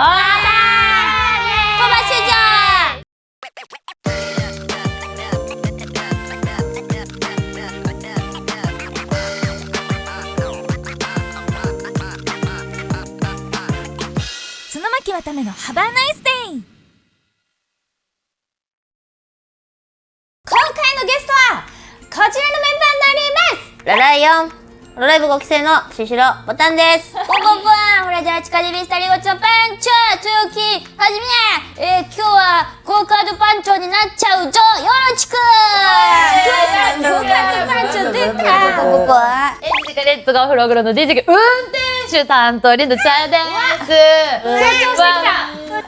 バ主張。角巻はためのハバーナイスデイ。今回のゲストはこちらのメンバーになります。ラライオンロライブ5期生のシシロボタンです。ポンポンポンフラジャーチカデビスタリゴチョパンチョ強気はじめ。今日はゴーカードパンチョになっちゃうぞ。よろしく。ゴーカードパンチョ出た。ここはエンジがレッツゴーフログロの DJ 運転手担当リンドちゃんです。成長して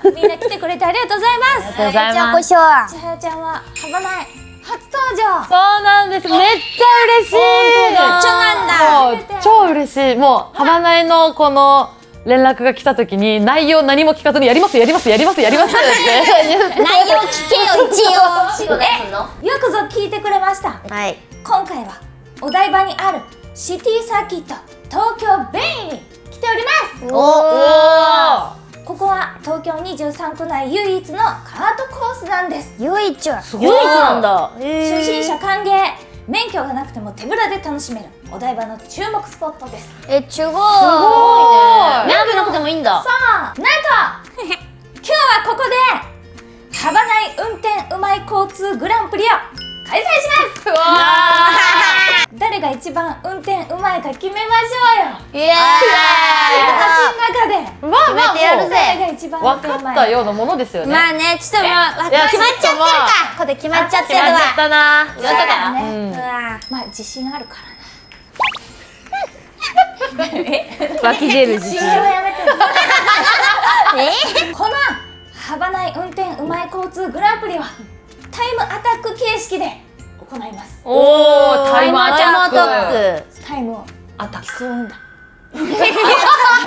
きた。みんな来てくれてありがとうございます。ありがとうございます。じゃあちはやちゃんはハバナイ初登場。そうなんです。めっちゃ嬉しい。めっちゃなんだ。もう超嬉しい。もうハバナイのこの連絡が来た時に内容何も聞かずにやりますって内容聞けよ一応。よくぞ聞いてくれました。はい。今回はお台場にあるシティサーキット東京ベイに来ております。おここは東京23区内唯一のカートコースなんです。唯一すごい唯一なんだ。初心者歓迎、免許がなくても手ぶらで楽しめるお台場の注目スポットです。すごいね。すごい免許なくてもいいんだ。さあ、なんと今日はここでハバナイ運転うまい交通グランプリを開催します。うわ誰が一番運転うまいか決めましょうよ。イエーイ。8人の中でーまあまあ決めてやるぜ誰が一番運分転うまいかったようなものですよね。まあね、ちょっともういや決まっちゃってるか。ここで決まっちゃってるわ。決まっちゃったな。決まったかね、うんうわまあ自信あるから湧き出る自信信。用やめて。えこのハバナイ運転うまい交通グランプリはタイムアタック形式で行います。おー、タイムアタック。タイムをアタック。競うんだ。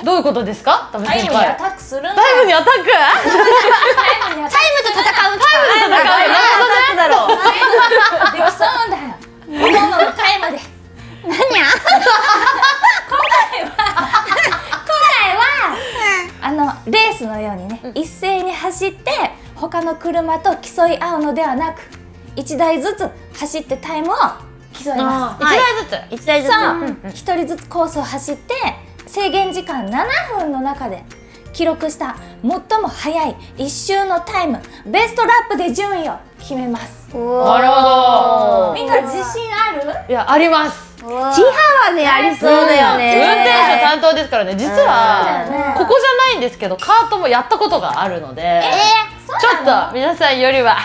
どういうことですか？タム先タイムにア輩。タックするんだ。タイムにアタック？タイムにアタッタイムと戦う機会。なんだろう。クで競うんだよ。ほとんどのタイムで。何や？レースのようにね、一斉に走って他の車と競い合うのではなく、1台ずつ走ってタイムを競います。一台ずつ。一台ずつ。そう、1人ずつコースを走って制限時間7分の中で記録した最も速い1周のタイム、ベストラップで順位を決めます。なるほど。みんな自信ある？いや、あります。千葉はね、ありそうだよ運ね。転手担当ですからね。実そうだよはねここじゃないんですけど、カートもやったことがあるので、そうちょなの？っと皆さんよりは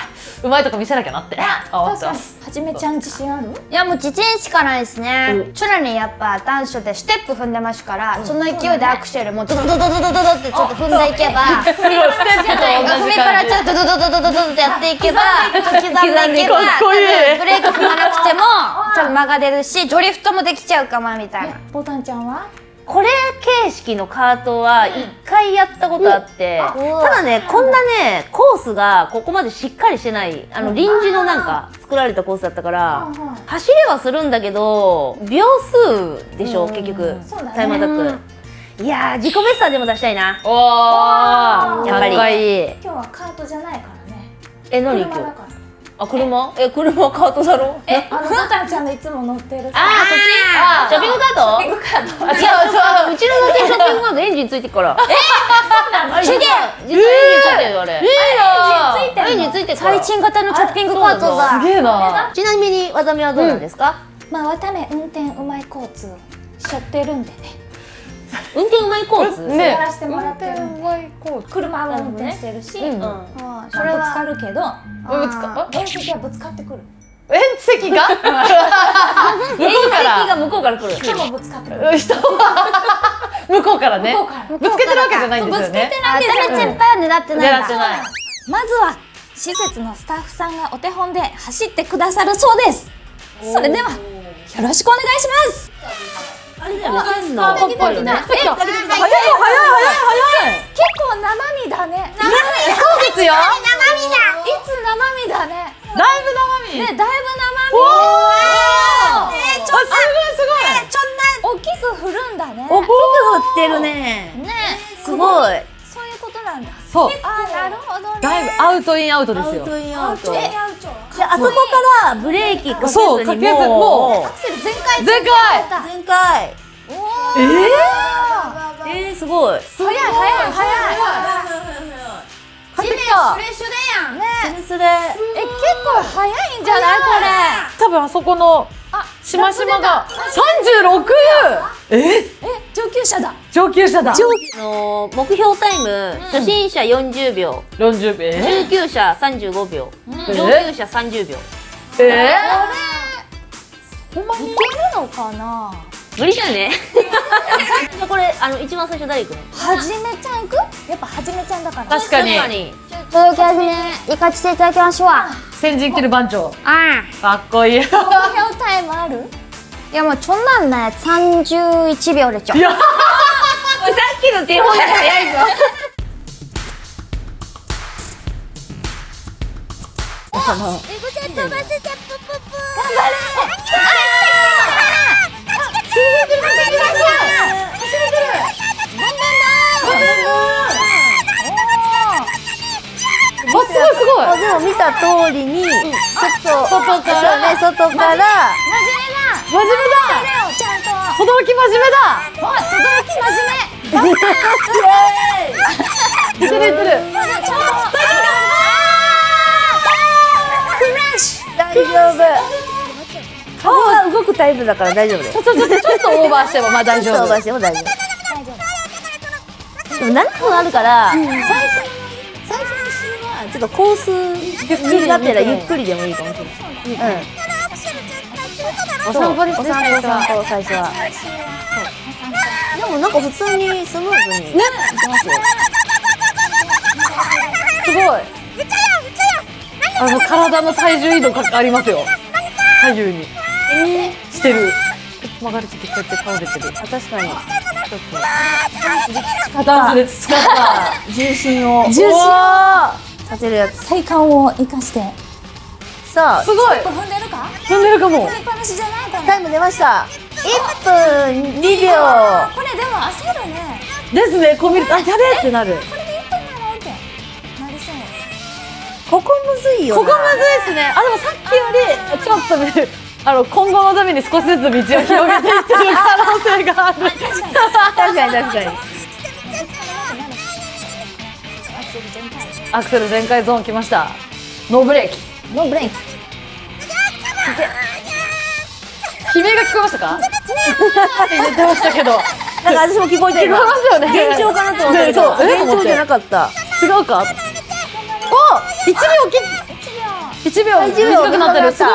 うまいとこ見せなきゃなって思って確かに。ます。はじめちゃん自信ある？いやもう自転しかないですね。チュラにやっぱ短所でステップ踏んでますから、その勢いでアクセルもドドドドドドドってちょっと踏んでいけば、すごいステップと同踏みじ感じ。からちょっとドドドドドドドってやっていけば、刻んでいけば、かっこいい多分ブレーキ踏まなくても多分間が出るし、ドリフトもできちゃうかもみたいな。ボタンちゃんは？これ形式のカートは1回やったことあって、ただね、こんなねコースがここまでしっかりしてない、臨時のなんか作られたコースだったから走れはするんだけど秒数でしょ、結局そうだねタイムアタック。いやー、自己ベストはでも出したいな。おー、やっぱりかっこいい。今日はカートじゃないからね。え、何今日？車だから。あ、車？車はカートだろ？ボタンちゃんのいつも乗ってるさ。あー、そっち？ショッピングカート？ショッピングカート。あ、違う、うちのショッピングカートエンジンついてるから。あれ実はエンジンついてる、あれ。いいな。エンジンついてるから。最新型のチョッピングカートだ。すげえな。ちなみにわたみはどうなんですか？まあ渡目運転うまい交通しょってるんでね。運転うまいコース？ねやらせてもらってるんで。車は運転してるし、うん。まあぶつかるけど、ぶつか原石はぶつかってくる。縁石が？向こうからが向こうから来る。人もぶつかってくる。人は向こうからね。向こうからぶつけてるわけじゃないんですよね。あ、ダメ先輩は狙ってないんだ。狙ってない。まずは施設のスタッフさんがお手本で走ってくださるそうです。それではよろしくお願いします。あれだよね、スタートっぽいよね。早い早い早い早い。結構生身だね。そうですよ。いつ生身だね。だいぶ生身。ね、だいぶ生身。おー。すごいす大きく振るんだね。大きく振ってるね。ね、すごい。そういうことなんだ。そうあ、なるほどね。だいぶアウトインアウトですよ。インアウト。え、で、あそこからブレーキかけずそうかにけずももアクセル全開。全開全開。すごい。早い。買ってきた。レッシュでやん。ね。それ。え、結構早いんじゃないこ多分あそこのしましまが36。上級者だ。上級者だ。目標タイム、初心者40秒、 40秒。中級者35秒、上級者30秒。ほんまにいけるのかな。無理じゃね。じゃあこれ一番最初誰行くの？はじめちゃん行く？やっぱはじめちゃんだから。確かに届き始め行かせていただきましょう。先陣切る番長あかっこいい。目標タイムある？いやもうちょんなんね31秒でちょ。いやさっきの手本が早いぞ。すごいすごい。でも見た通りに、ちょっと外からそうね、外から真面目だ。ちゃんと。轟き真面目だ。おい、轟き真面目。言ってる言ってる。大丈夫。顔は動くタイプだから大丈夫だよ。ちょっとオーバーしてもまあ大丈夫。オーバーしても大丈夫。でも7分あるから、最初のはちょっとコースになったらゆっくりでもいいかもしれない。お散歩ですね。お散歩最初は。でもなんか普通にスムーズにいけますよ。すごい。体の体重移動ありますよ。左右に。してる。曲がるときこうやって倒れてる。あ、確かに。ダンスで使った重心をささせるやつ。体幹を生かして。さあ、すごい踏んでるか？踏んでるかも。踏みっぱなしじゃないかな。タイム出ました。1分2秒。これでも焦るね。ですね。こう見るとあやべえってなる。これで1分なのってなりそう。ここむずいよな。ここむずいですね。あでもさっきよりちょっとね今後のために少しずつ道を広げていってる可能性がある。確かに確かに。アクセル全開ゾーン来ました。ノーブレーキ。ノーブレイク。悲鳴が聞こえましたか？って言ってましたけど。なんか私も聞こえた今。聞こえますよね幻聴かなと思ったけど、そう幻聴じゃなかった。違うか？お、1秒短くなってる。すごい。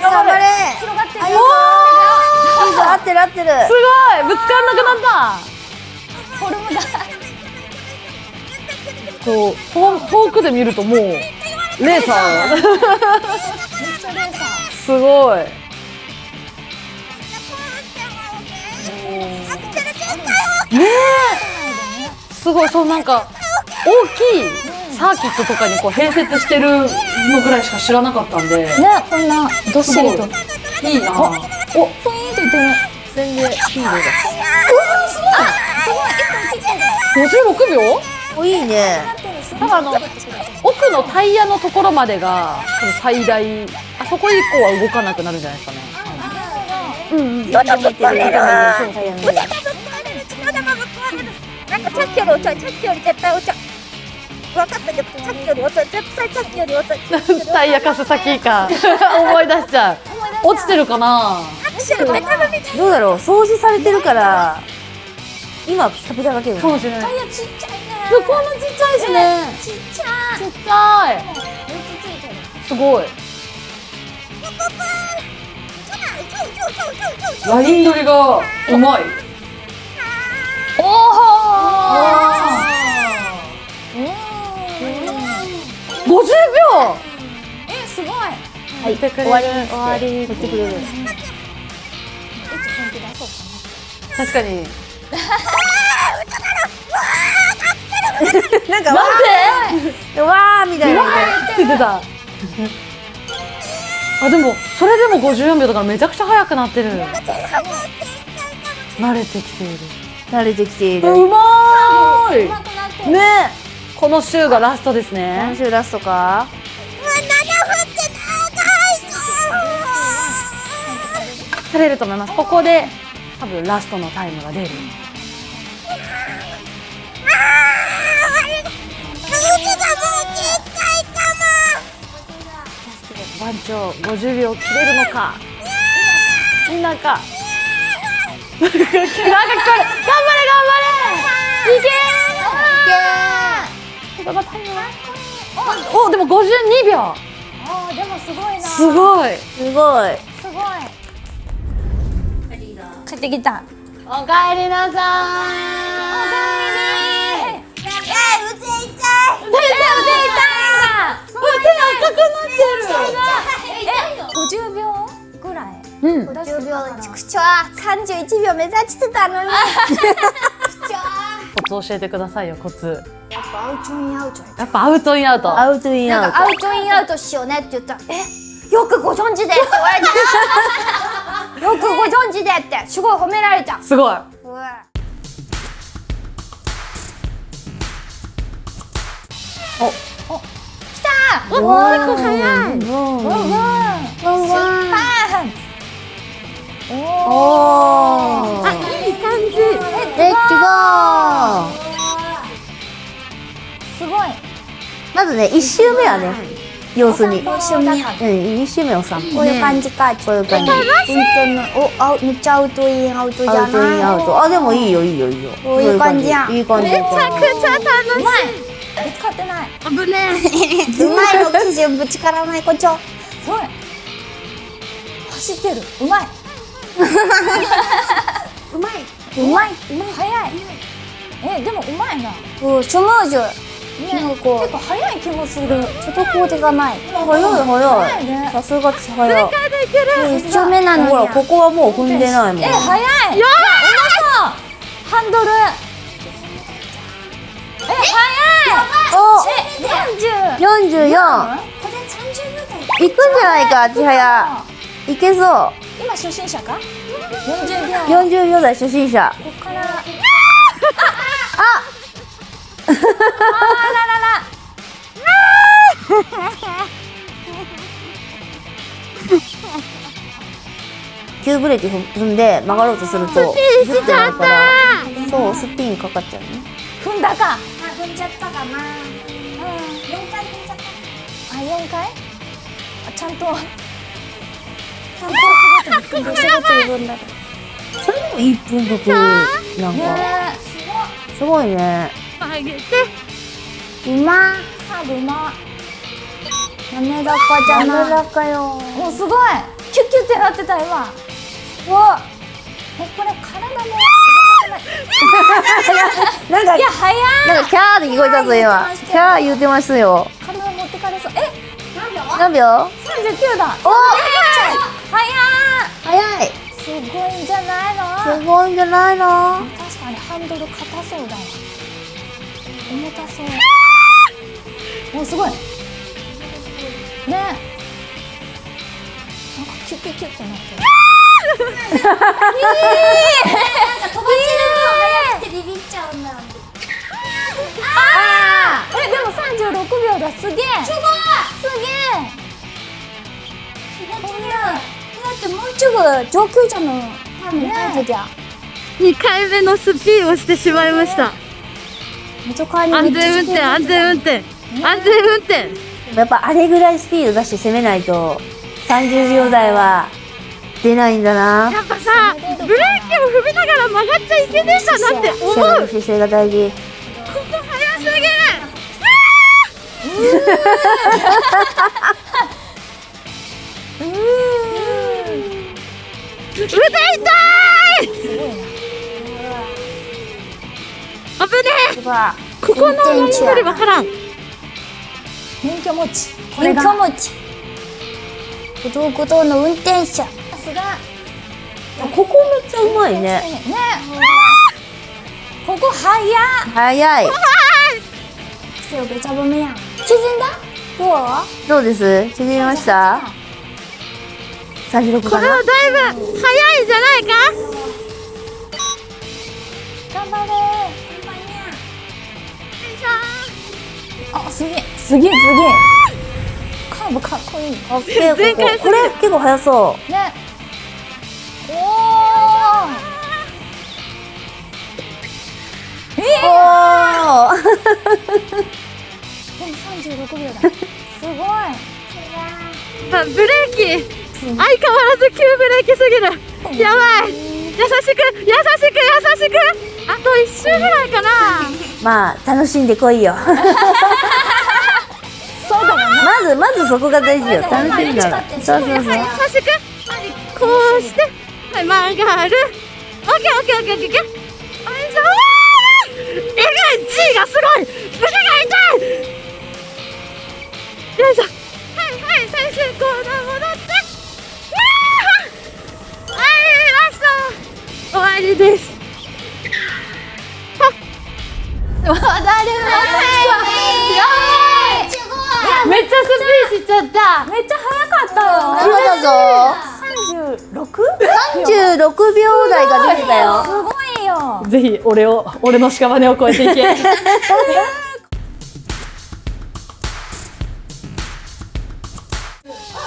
頑張れ。広がってる。いいぞ、合ってる合ってる。すごい。ぶつかんなくなった。フォルムが。こう遠くで見るともうレーサー。めっちゃレーサー。すごい。ねえ。すごい。そうなんか大きいサーキットとかにこう併設してるのぐらいしか知らなかったんで。ね、こんなどっしりと。いいな。お、ふいーんと言ってる。全然スピードが。56秒？お、いいね。多分奥のタイヤのところまでが多分最大。あそこ以降は動かなくなるんじゃないですかね。痛めてる。なんかさっきより遅い、さっきより絶対遅い。分かったけど、さっきより遅い、絶対さっきより遅い。タイヤ貸す先か思い出しちゃう。落ちてるかな。どうだろう、掃除されてるから今ピカピカだけど。かもしれない。タイヤちっちゃいね。こんなちっちゃいしね。ちっちゃい。ちっちゃい。めっちゃついてる。すごい。ライン取りがうまい。お50秒。すごい。はい、終わり終わり言ってくれる。確かに。なんかなんで？わーみたいな。って言ってた。あでもそれでも54秒だからめちゃくちゃ速くなってる。慣れてきている。慣れてきている。うまーい。うまくなってる。この週がラストです今ね。週ラストか。されると思います。ここで多分ラストのタイムが出る。番長50秒切れるのか。みんなか。なんか聞こえる。頑張れ頑張れ。いけー。このタイムは。おでも52秒。あでもすごいな。すごい。すごい。すごい。帰ってきた。おかえりなさーい。腕痛い。50秒ぐらい。うん。 10秒ちくちょ31秒目指してたのに。コツ教えてくださいよ、コツ。アウトインアウト。やっぱアウトインアウト。アウトインアウト。アウトインアウトしようねって言ったら、よくご存知でって言われた。よくご存知でってすごい褒められた。すごい。来た。おお、結構早い。ワンワン。おー。いい感じ。レッツゴー。すごい。まずね、1周目はね、様子に。一緒に。 1周目お散歩。こういう感じか。こういう感じ。運転のめっちゃアウトインアウトじゃアウトインアない。ウト。あ、でもいいよいいよいいよ。こういう感じやんいい感じ。ちゃ楽しうまい。ぶつかってない。い。うまいの基準ぶちからないこちょ。すごい。走ってる。うまい。うまい。早い。でもうまいな。スムーズ。なんかこう結構早い気もする。滞りがない。早い早い。ね。さすが早い。一丁目なのに。ほら、ここはもう踏んでないもん。早い。うまそう。ハンドル。早い。お、 40。 44。これ30秒台。行くんじゃないか、千早。いけそう。今初心者か？40秒。 40秒台初心者。ここから。あ、あららら。急ブレーキ踏んで曲がろうとするとスピンしちゃった。そう、スピンかかっちゃうね。踏んだか。踏んじゃったかな。4回踏んじゃった。あ、4回？ちゃんと。それでも1分だけなんかすごいね。うま。カーブうま。滑らかじゃない。滑らかよ。もうすごい。キュッキュッってなってた今。わ。これ体も動かせない。なんかいや早い。なんかキャーって聞こえたぞ今。キャー言うてますよ。体持ってかれそう。何秒？ 39だ。お、早い。早い。すごいんじゃないの？すごいんじゃないの？確かにハンドル硬そうだわ。重たそう。お、すごい。ね。なんかキュッキュッキュッってなってる。飛ばせる分早くてビビっちゃうんだ。でも36秒だ。すげえ。すげえ。だってもうちょい上級者のタイムに書いてた。2回目のスピンをしてしまいました。安全運転、安全運転、安全運転。やっぱあれぐらいスピード出して攻めないと30秒台は出ないんだな。やっぱさ、ブレーキを踏みながら曲がっちゃいけねえかなって思う。攻める姿勢が大事。ここ早すぎる。腕痛い。危ねえ。ここの何よりわからん。免許持ち。免許持ち。ごとの運転者。さすが。ここめっちゃうまいね。ね。ここ早い。早い。手をべちゃぼめやん。縮んだ？どうです？縮みました？36かな？これはだいぶ早いんじゃないか。頑張れ。あ、すげえすげえすげえ。カーブかっこいい。オッケー、これ結構速そね。おお。う。おーでも36秒だ。すごい。あ、ブレーキ相変わらず急ブレーキすぎる。やばい。優しく優しく優しく。あと1周ぐらいかな。まあ楽しんでこいよ。そうだよね。まずそこが大事よ。楽しんだら。そうそうそう。優しくこうして、はい、曲がる。オッケーオッケーオッケーオッケーオッケー。よいしょ。えぐい G がすごい。胸が痛い。よいしょ。はいはい、最終コーナー戻って。はい、ラスト終わりです。渡る。めっちゃスピーしちゃった。めっちゃ早かったよ。決めたぞ。36秒台が出てたよ。すごいよ。ぜひ俺の屍を越えていけ。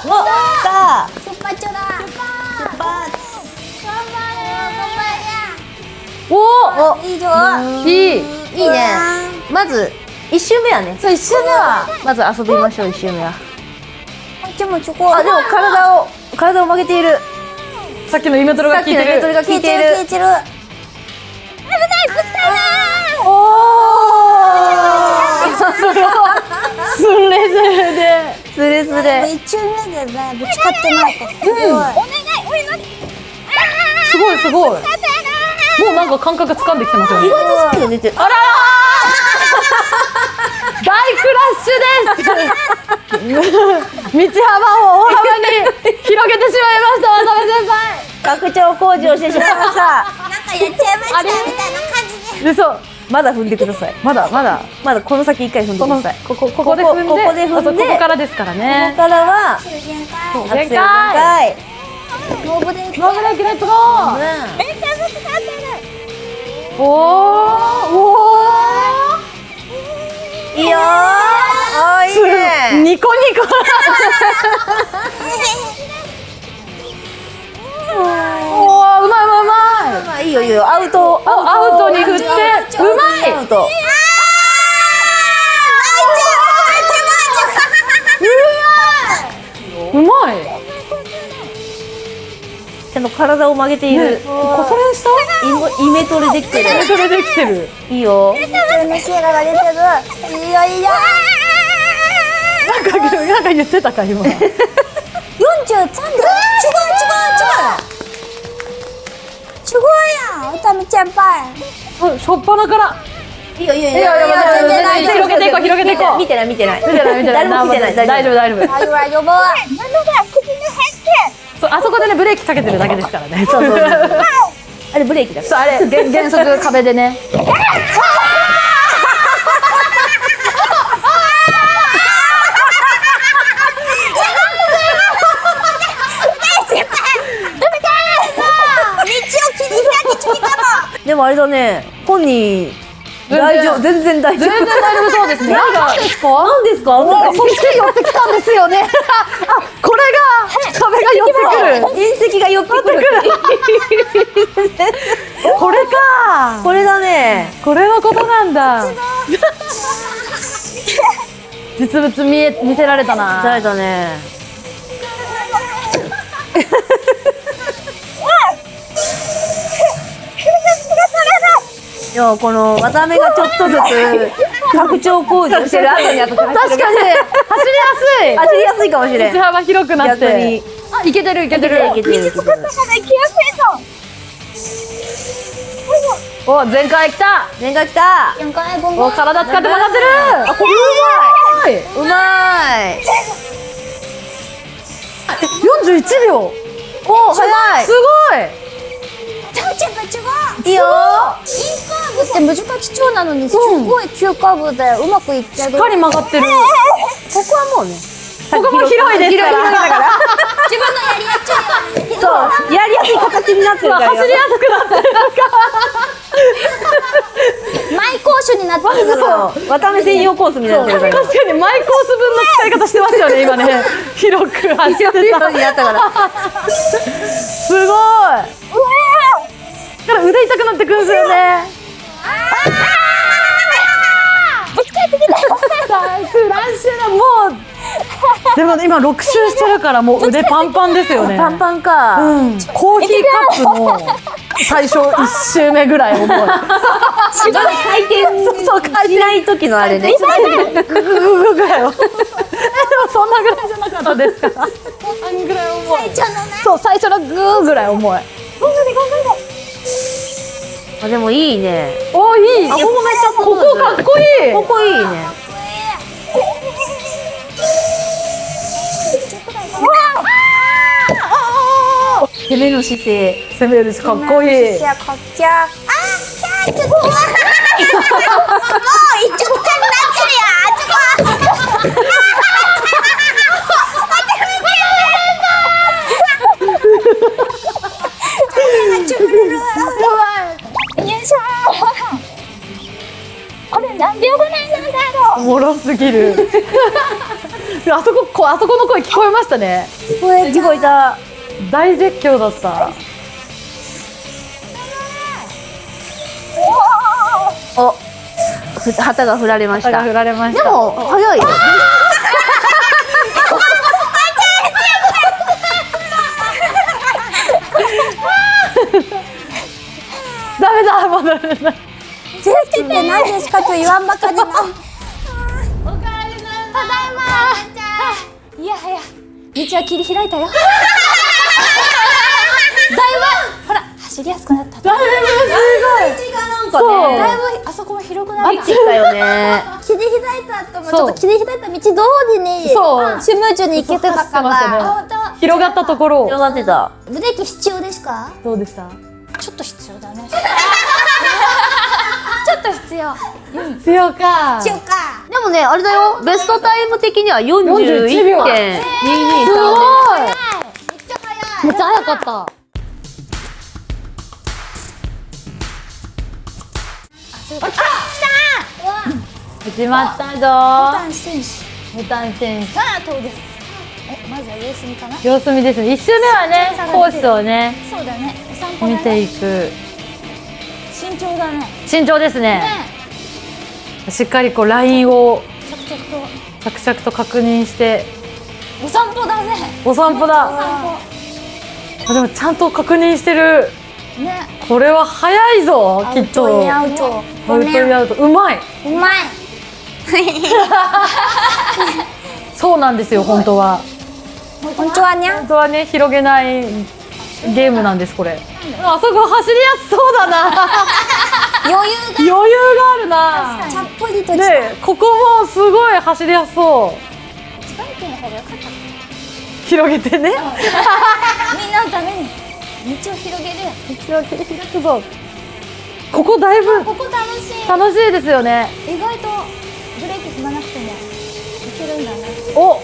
お、さあ、出発だ。おお、いいぞ。いい。いいね。まず1周目はね。そう、1周目はまず遊びましょう。1周目は。でもチョコ。あ、でも体を曲げている。さっきのイメトレが効いてる。さっきのイメトレが効いている。消えてる。スレスレで。スレスレ。一瞬目でねぶつかってないか。すごいすごい。もうなんか感覚掴んできてますよね。意外とスピード出てる。あららー大クラッシュです。道幅を大幅に広げてしまいました渡辺先輩。拡張工事をしてしまいました。なんかやっちゃいましたみたいな感じで。でそうまだ踏んでください。まだこの先1回踏んでくこのださい。ここで踏んでここで踏んであそうここからですからこねこ。からは限界。アクセル全限開。ノーブレーキ。ノーブレーキレッツゴー。めっちゃぶつかってる。おおいいよー。あー、いいね。ニコニコ。おおうまいうまいうまい。まあいいよいいよ。アウトに振ってうまい。アウト。うまい。ちゃんと体を曲げている。こそれしたイメトレできてる。それできてる。いいよ。自分のシエラが出てる。いいよいいよ。なんか言ってたか今。 43秒。違う。すごいやん。歌見ちゃんぱい。しょっぱなからいいよいいよいいよ。いや広げていこう広げていこう。見てない見てない。誰も見てない。大丈夫大丈夫。大丈夫。そうあそこでねブレーキかけてるだけですからね。そうそうそう。あれブレーキだ。そうあれ原則壁でね。でもあれだね。本人大丈夫。全然大丈夫。全然大丈夫そうですね。なんですか？なんですか？そっちに寄ってきたんですよね。あこれが壁が寄ってくる。隕石が寄ってくる。これか。これだね。これのことなんだ。実物見せられたな。誰だね。いやこの渡辺がちょっとずつ拡張工事をしてる後に確かに走りや走りやすいかもしれん。すい。道幅広くなって。逆にあいけてるいけてる。いけてるいけてる。お全開きた。全開きた。限界ボンボン。お体使って曲がってる。あこれうまい。うまい。 41秒。お早い。すごい。ちゃうちゃう違う。いいよ。インカーブって難しそうなのにすごい急カーブでうまくいってる。しっかり曲がってる。ここはもうね。ここも広いですから。自分のやりやっちゃうよ。そうやりやすい形になってるから。走りやすくなってる。なんかマイコースになってるからわたあめ専用コースみたいになってるから確かにマイコース分の使い方してますよね今ね。広く走ってた。になったからすごい。だから腕痛くなってくるんですよね。さあフランシュラもう。でも今6周してるからもう腕パンパンですよね。パンパンか、コーヒーカップの最初1周目ぐらい重い。回転しない時のあれね。ググググぐらいは。でもそんなぐらいじゃなかったですから。あんぐらい重い。そう最初のグーぐらい重い。あでもいいね。おいい。ここめっちゃここかっこいい。ここいいね。攻めの姿勢。攻めるしかっこいい。じゃあこっちゃちょっともう一直線になってるよこれ何秒ぐらいなんだろおもろすぎる。あそこの声聞こえましたね。聞こえた。大絶叫だった。お、旗が振られました。振られました。でも早いよ。ダメだまだダメだ。ジェスキって何ですかと言わんばかりのただいまいやはや道は切り開いたよだいぶほら走りやすくなっただいそう。ぶあそこも広くなった入ってきたよね。切り開いた後もちそうょっと切り開いた道通りにそうスムーズに行けてたか走ってましたらね広がったところ広がってた。ブレーキ必要ですか？どうでした？ちょっと必要だねちょっと必要強か。必要か。でもねあれだよ。ベストタイム的には41.223秒で。めっちゃ早かった。始まったぞ。男選手ボタン選手。さあどうですまずは様子見かな様子見ですね。1周目はねコースをねそうだねお散歩だ見ねていく。慎重だね慎重ですね。ねしっかりこうラインを着々と着々と確認してお散歩だねお散歩おだ。散あでもちゃんと確認してる。歩ねこれは早いぞきっと。アウトアウトにアウトうまい。うまいそうなんですよ本当は。本当はね本当はね広げないゲームなんですこれ。あそこ走りやすそうだな。余裕余裕があるな。がたっぷりとしたでここもすごい走りやすそう。近いの方が良かった広げてね。みんなのために道を広げる一応開くぞ。ここだいぶここ楽しい楽しいですよね。意外とブレーキ踏まなくてもいけるんだねお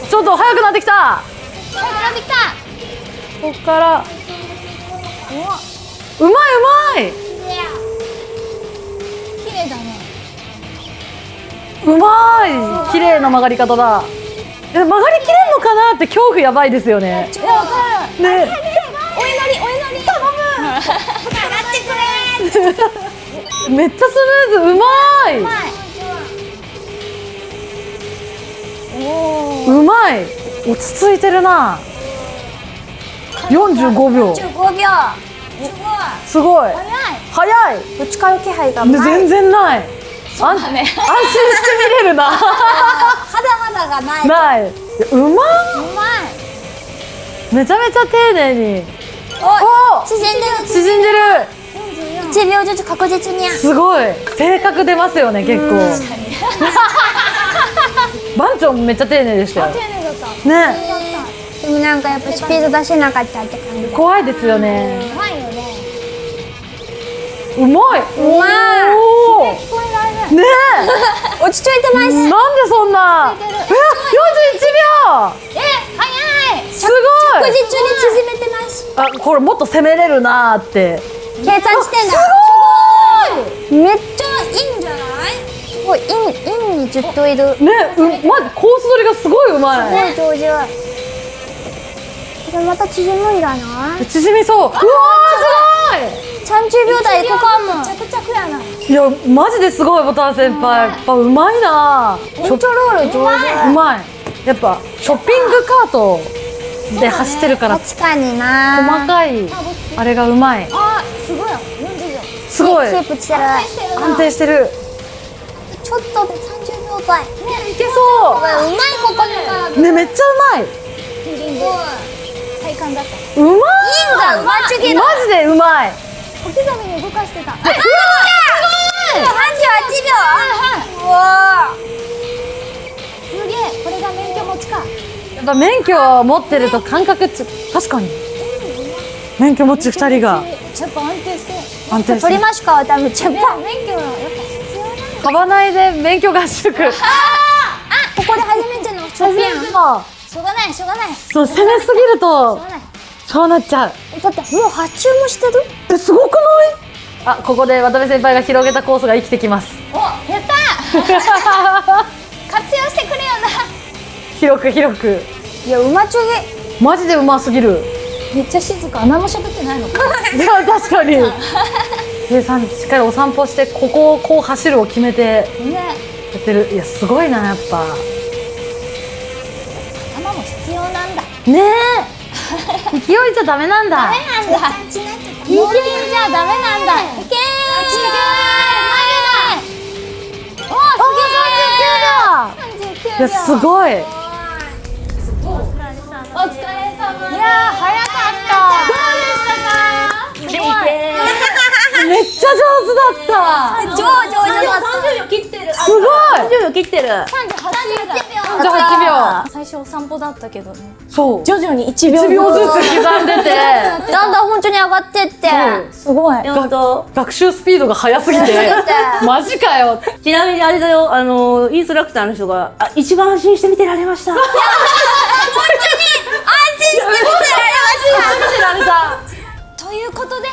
ちょっと速くなってきた。早くなってきたここからうまいうまい綺麗だねうまい綺麗な曲がり方だ。曲がりきれんのかなって恐怖やばいですよね。いやわかるねお祈り頼むめっちゃスムーズうまいうまい落ち着いてるな。45秒15秒すごい早い。ぶつかる気配がない全然ない。安心して見れるな。肌がないない。うまっ。うまいめちゃめちゃ丁寧に。お縮んでる縮んでる。 1秒ずつ確実にすごい性格出ますよね結構。番長もめっちゃ丁寧でしたよ丁寧だったね。でもなんかやっぱスピード出せなかったって感じ怖いですよね。うまいよねうまい。うまいおー聞こえられるね落ち着いてえ。ますなんでそんな。てる41秒。早いすごい。確実に縮めてますあこれもっと攻めれるなーって。計算してんだめっちゃいいんじゃない？すごい、インにずっといる。ね、コース取りがすごいうまい。すごい上手。これまた縮むんじゃない？縮みそう。うわー、すごい。 30秒台行くかも。着々やな。いや、マジですごい、ボタン先輩。やっぱうまいな。コントロール上手。うまい。やっぱショッピングカートで走ってるから、確かにな。細かいあれがうまい。あ、すごいよ。40秒。すごいキープしてる。安定してる。ちょっとで30秒台。いけそうまい、ここで。ね、めっちゃうまい。体感だった。うまい。いいんだ、うますぎる。マジでうまい。小刻みに動かしてた。 38秒。うわすげえ、これが免許持ちか。やっぱ免許を持ってると感覚確かに免許持ち2人がちょっと安定して。安定して取りましょうか、多分チェッねパ。、免許はやっぱ必要なんだ。飛ばないで免許合宿。ここで初めてのショッピング。しょうがない、しょうがない。しそう、攻めすぎるとょうがない。そうなっちゃう。だってもう発注もしてる？え、すごくない？あ、ここで渡辺先輩が広げたコースが生きてきます。お、やった活用してくれよ広く広く。いや、うまちゅぎ。マジでうますぎる。な。めっちゃ静か。何も喋ってないのか。では確かに計算しっかりお散歩してここをこう走るを決めてね、やってる。いや、すごいな、やっぱ頭も必要なんだ。ねえ。勢いじゃダメなんだ。なんだ。いけんじゃダメなんだ。いけー。前だ。おー、すげえ。39秒。いや、すごい。お疲れ様。いやー、早かった。どうでしたか。すごい。めっちゃ上手だった。上手だった。 30秒切ってる。すごい。 30秒切ってる。 38秒。 38秒。最初お散歩だったけどね。そう。徐々に1秒1秒ずつ刻んでて。だんだん本当に上がってって。すごい。本当。学習スピードが速すぎて。マジかよ。ちなみにあれだよ、インストラクターの人が、あ、一番安心して見てられました。安心して見てられました。ということで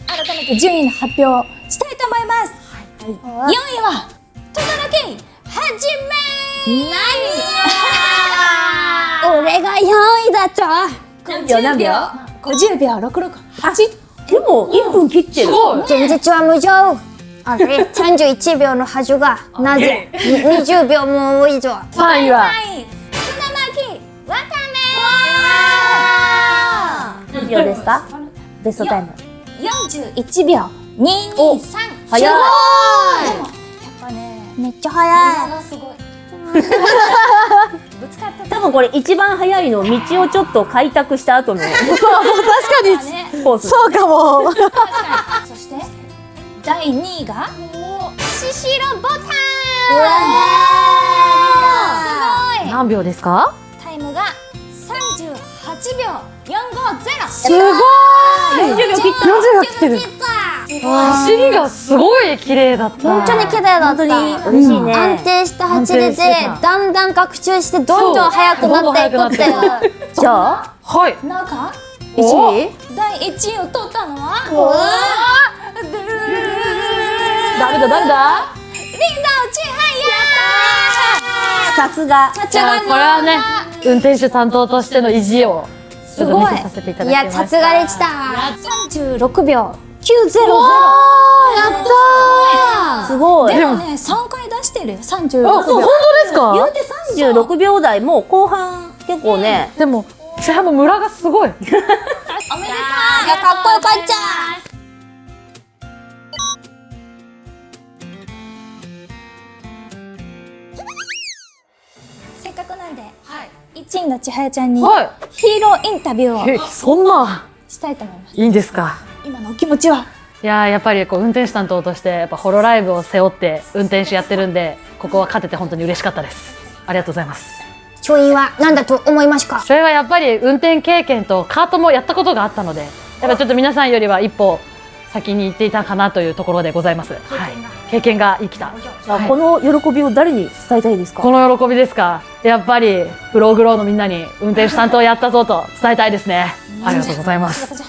改めて順位の発表をしたいと思います。4位は轟はじめ。俺が4位だと。何秒50秒668。でも、1分切ってる。現実は無情。あれ、31秒のはずが、なぜ20秒も以上。 3位は3位砂巻わた何秒ですか？ベストタイム。め41秒223。早い。でもやっぱね、めっちゃ早い。すごい。ぶつかった多分これ一番早いの、道をちょっと開拓した後の確かにね。コース。そうかも。そして第2位がシシロボタン。すごい。何秒ですか？タイムが38秒450。すごい。 40秒切った。 40秒切ってる。走りがすごい綺麗だった。本当に綺麗だった。本当に嬉しいね。安定した走りで安定してただんだん学習してどんどん速くなっていくっていう。じゃあ、はい。中1位第1位を取ったのは誰だ誰だリンダウチハさすが。じゃあこれはね、運転手担当としての意地をちょっと見せさせていただいや、きました。さすがでした。ヤ36秒900。やったー。すごい。でもね、3回出してるよ。36あ、秒。本当ですか？言うて36秒台、もう後半結構ね、でも、それもムラがすごい。おめでとう。いや、かっこよかった。せっかくなんで、1位の千早ちゃんにはヒーローインタビューい。をそんな、したいと思います。いいんですか？今のお気持ちは。いやー、やっぱりこう運転手担当としてやっぱホロライブを背負って運転手やってるんで、ここは勝てて本当に嬉しかったです。ありがとうございます。勝因は何だと思いますか？それはやっぱり運転経験とカートもやったことがあったので、やっぱちょっと皆さんよりは一歩先に行っていたかなというところでございます。はい、経験が生きた。はいこの喜びを誰に伝えたいですか？この喜びですか？やっぱりフローグローのみんなに運転手担当やったぞと伝えたいですね。ありがとうございます。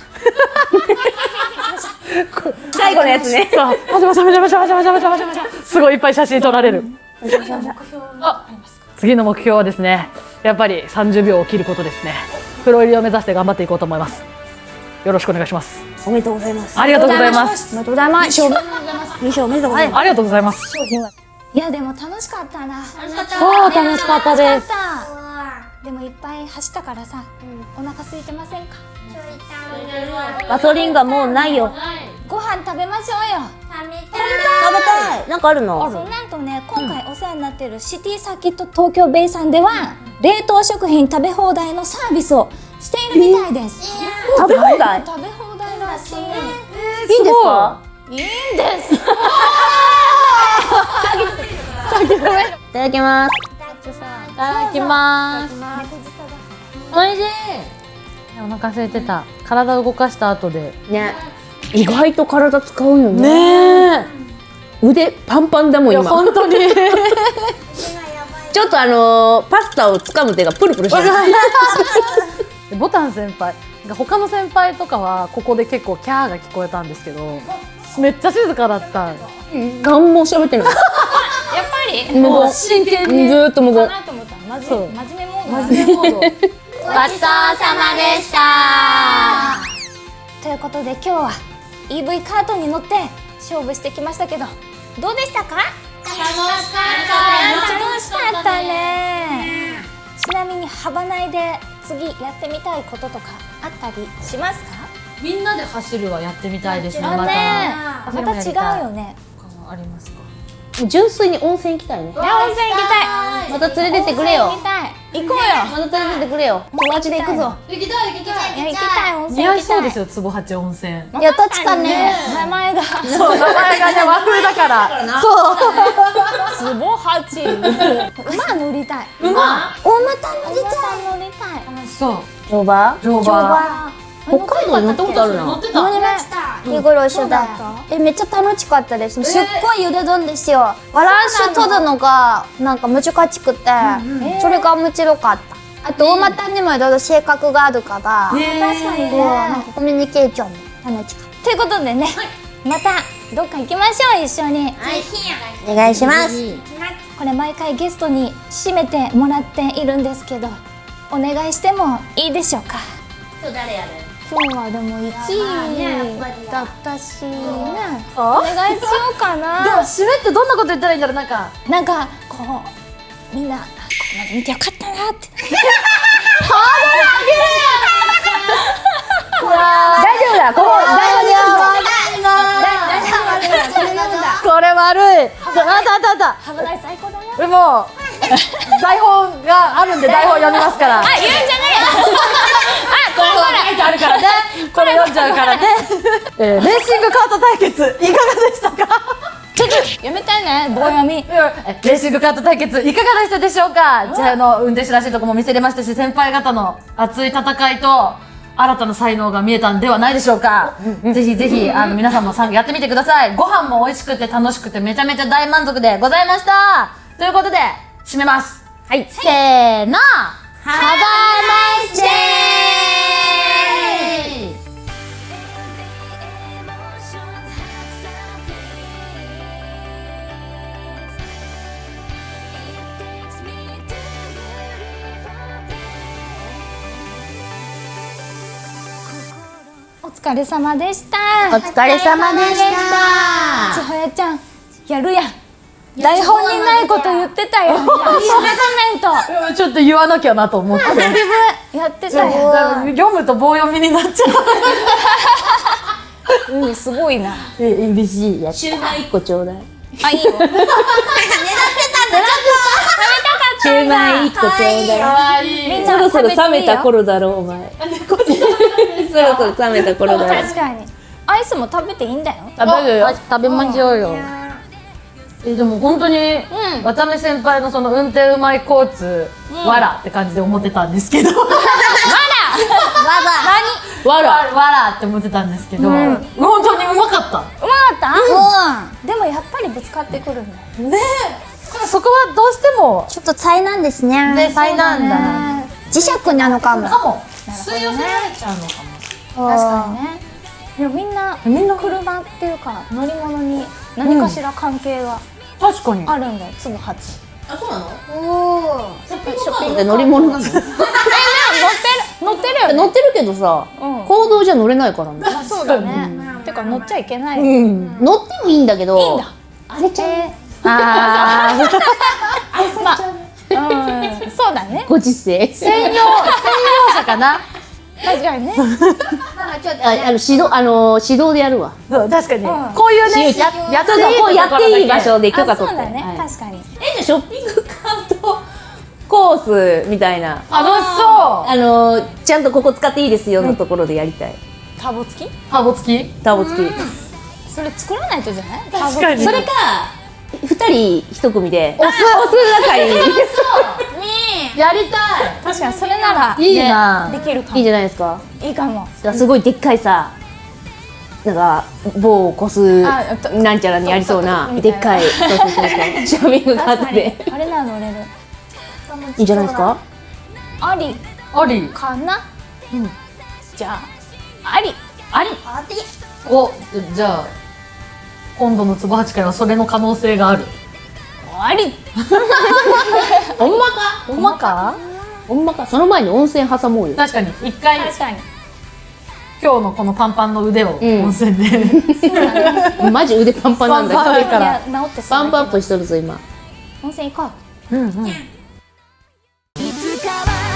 最後のやつね。さあ、パシャパシャパシャパシャパシャパシャパシャパシャパシャ、すごいいっぱい写真撮られる。あ、次の目標はですね、やっぱり30秒を切ることですね。プロ入りを目指して頑張っていこうと思います。よろしくお願いします。おめでとうございます。ありがとうございます。おめでとうございます。優勝おめでとうございます。ありがとうございます。いやでも楽しかったな。そう楽しかったです。でもいっぱい走ったからさ、お腹空いてませんか？ガソリンがもうないよ。ご飯食べましょうよ。食べたい。なんかあるの？そうなんとね、今回お世話になっているシティサーキット東京ベイさんでは、冷凍食品食べ放題のサービスをしているみたいです。食べ放題？食べ放題らしい。いいんですか？いいんです。いただきます。いただきます。おいしい。お腹空いてた。体を動かした後で。ね。意外と体使うよね。ねえ。腕パンパンだもん今。本当に。ちょっとパスタを掴む手がプルプルしてる。ボタン先輩。他の先輩とかはここで結構キャーが聞こえたんですけど、めっちゃ静かだった。何も喋ってない。やっぱりもう真剣に。ずーっと無言。なと思った。そう真面目モードだね。真面目モード。ごちそうさまでした。ということで今日は EV カートに乗って勝負してきましたけど、どうでしたか？楽しかったね。ちなみに幅内で次やってみたいこととかあったりしますか？みんなで走るはやってみたいですね。また。また違うよね。ありますか。純粋に温泉行きたいね。温泉行きたい。また連れてってくれよ。行きたい。行こうよ。また連れてってくれよ。友達で行くぞ。行きたい行きたい。いや行きたい。温泉似合い行きたい。そうですよ。坪八温泉。いや、確かね。名前がそう名前がね和風だから。そう。つぼ八。馬乗りたい。大股乗りたい。乗りたい。そう。乗馬？乗馬。北海道に乗ったことあるな。乗ってた。乗りました。日頃一緒だった。めっちゃ楽しかったです。すっごい揺れるんですよ。バランス取るのがなんか難しくて、それが面白かった。あと大股にもいろいろ性格があるから、確かにこうなんかコミュニケーションも楽しかっということでね、またどっか行きましょう、一緒に。た。お願いします。これ毎回ゲストに締めてもらっているんですけど、お願いしてもいいでしょうか？今日はでも1位だったしね、お願いしようかでもな。締めってどんなこと言ったらいいんだろう。なんか。なんかこうみんなここまで見てよかったなって。大丈夫だ。ここ大丈これ悪い。あった。危ない、最高だな。でも台本があるんで台本読みますから。言うんじゃないよ。これ書いてあるからね。これ読んじゃうからね。レーシングカート対決いかがでしたか？ちょっとやめてね、棒読み。レーシングカート対決いかがでしたでしょうか？じゃあ運転手らしいとこも見せれましたし、先輩方の熱い戦いと新たな才能が見えたんではないでしょうか。ぜひぜひ皆さんも参加やってみてください。ご飯も美味しくて楽しくてめちゃめちゃ大満足でございました。ということで締めます。はい、せーの。ハバーナイスデー。お疲れ様でした。お疲れ様でした。ちほやちゃん、やるやん。台本にないこと言ってたよ。やらないと。ちょっと言わなきゃなと思って。やってたよ。読むと棒読みになっちゃう。すごいな。嬉しい。シューマイ1個ちょうだい。あ、いいよ。シューマイ1個ちょうだい。みんそろそろな食べていいよ冷めた頃だろうお前。そろそろ冷めた頃だろう。確かに。アイスも食べていいんだよ。食べるよ。食べましょうよ。でも本当に渡辺先輩のその運転うまい交通わらって感じで思ってたんですけど。わらって思ってたんですけど、本当にうまかった。うまかった？でもやっぱりぶつかってくるんだよ。ねえ。そこはどうしてもちょっと災難ですね。ね災難だな。磁石なのかも。かも吸い寄せられちゃうのかも。確かにね。いやみんな車っていうか乗り物に何かしら関係が確かに。あるんだよ、つぶ8。あ、そうなの？ショッピングで乗り物なの？乗ってるよね。乗ってるけどさ、うん公道じゃ乗れないからね。あ、そうだね。てか乗っちゃいけない。乗ってもいいんだけど。いいんだ。あれちゃう。あまあ、そうだね。ご時世。専用車かな。確かにね。指導でやるわ。そう確かに、うんこういうね、やっていいこうやっていい場所。所で許可あ、そ取って。うだね。はい確かに。ショッピングカートコースみたいな。楽しそちゃんとここ使っていいですよのところでやりたい。ターボ付き？う。ハーボ付き。ターボ付き。それ作らないとじゃない？確かに。それか2人1組でオス係やりたい。確かにそれならいいな。できるかも。いいじゃないですか。いいかも。だからすごいでっかいさ、なんか某コスあなんちゃらにありそうなみたいなでっかい、そうショッピングカートであれなら乗れる。いいんじゃないですか。ありあり。かな？じゃああり。あり。お、じゃあ今度のつぼ八会はそれの可能性がある。あり。ほんまか。ほんまか。ほんまか。その前に温泉挟もうよ。確かに一回確かに。今日のこのパンパンの腕をうん温泉で、マジ腕パンパンなんだパンパンよ。だからいや治ってそうパンプアップしとるぞ今。温泉行こう。うんうん。いつかは